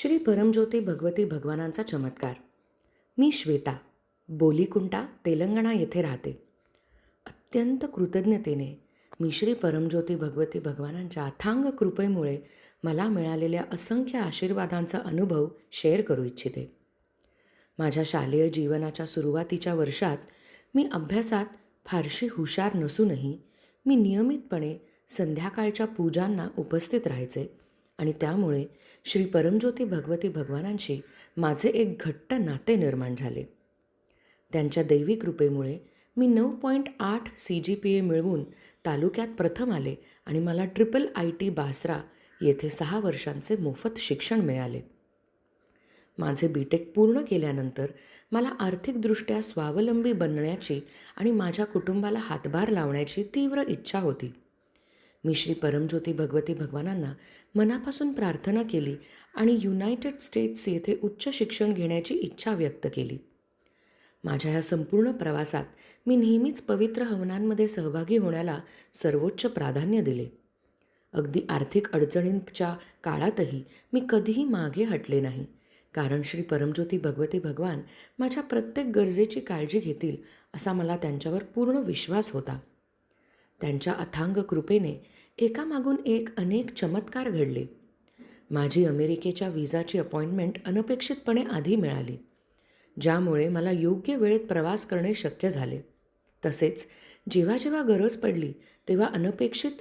श्री परमज्योती भगवती भगवानांचा चमत्कार. मी श्वेता, बोलीकुंटा, तेलंगणा येथे राहते. अत्यंत कृतज्ञतेने मी श्री परमज्योती भगवती भगवानांच्या अथांग कृपेमुळे मला मिळालेल्या असंख्य आशीर्वादांचा अनुभव शेअर करू इच्छिते. माझ्या शालेय जीवनाच्या सुरुवातीच्या वर्षात मी अभ्यासात फारशी हुशार नसूनही मी नियमितपणे संध्याकाळच्या पूजांना उपस्थित राहायचे आणि त्यामुळे श्री परमज्योती भगवती भगवानांशी माझे एक घट्ट नाते निर्माण झाले. त्यांच्या दैवी कृपेमुळे मी 9.8 CGPA मिळवून तालुक्यात प्रथम आले आणि मला IIIT बासरा येथे 6 वर्षांचे मोफत शिक्षण मिळाले. माझे BTech पूर्ण केल्यानंतर मला आर्थिकदृष्ट्या स्वावलंबी बनण्याची आणि माझ्या कुटुंबाला हातभार लावण्याची तीव्र इच्छा होती. मी श्री परमज्योती भगवती भगवानांना मनापासून प्रार्थना केली आणि युनायटेड स्टेट्स येथे उच्च शिक्षण घेण्याची इच्छा व्यक्त केली. माझ्या ह्या संपूर्ण प्रवासात मी नेहमीच पवित्र हवनांमध्ये सहभागी होण्याला सर्वोच्च प्राधान्य दिले. अगदी आर्थिक अडचणींच्या काळातही मी कधीही मागे हटले नाही, कारण श्री परमज्योती भगवती भगवान माझ्या प्रत्येक गरजेची काळजी घेतील असा मला त्यांच्यावर पूर्ण विश्वास होता. त्यांच्या अथांग कृपेने एकामागून एक अनेक चमत्कार घडले. माझी अमेरिकेच्या व्हिसाची अपॉइंटमेंट अनपेक्षितपणे आधी मिळाली, ज्यामुळे मला योग्य वेळेत प्रवास करणे शक्य झाले. तसेच जेव्हा जेव्हा गरज पडली तेव्हा अनपेक्षित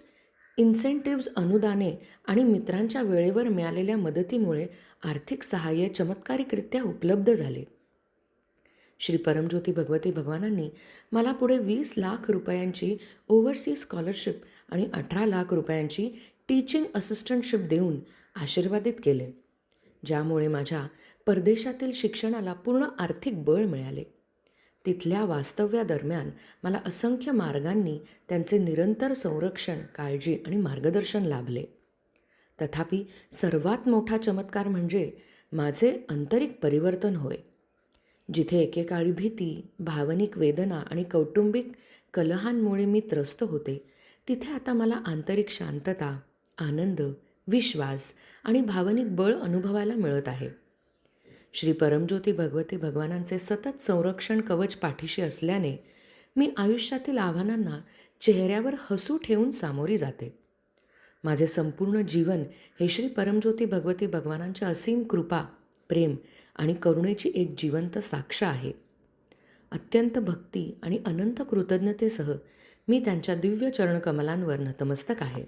इन्सेंटिव्ज, अनुदाने आणि मित्रांच्या वेळेवर मिळालेल्या मदतीमुळे आर्थिक सहाय्य चमत्कारिकरित्या उपलब्ध झाले. श्री परमज्योती भगवती भगवानांनी मला पुढे 20 लाख रुपयांची ओव्हरसीज स्कॉलरशिप आणि 18 लाख रुपयांची टीचिंग असिस्टंटशिप देऊन आशीर्वादित केले, ज्यामुळे माझ्या परदेशातील शिक्षणाला पूर्ण आर्थिक बळ मिळाले. तिथल्या वास्तव्यादरम्यान मला असंख्य मार्गांनी त्यांचे निरंतर संरक्षण, काळजी आणि मार्गदर्शन लाभले. तथापि सर्वात मोठा चमत्कार म्हणजे माझे आंतरिक परिवर्तन होय. जिथे एकेकाळी भीती, भावनिक वेदना आणि कौटुंबिक कलहांमुळे मी त्रस्त होते, तिथे आता मला आंतरिक शांतता, आनंद, विश्वास आणि भावनिक बळ अनुभवायला मिळत आहे. श्री परमज्योती भगवती भगवानांचे सतत संरक्षण कवच पाठीशी असल्याने मी आयुष्यातील आव्हानांना चेहऱ्यावर हसू ठेवून सामोरी जाते. माझे संपूर्ण जीवन हे श्री परमज्योती भगवती भगवानांच्या असीम कृपा, प्रेम आणि करुणेची एक जिवंत साक्ष आहे. अत्यंत भक्ती आणि अनंत कृतज्ञतेसह मी त्यांच्या दिव्य चरणकमलांवर नतमस्तक आहे.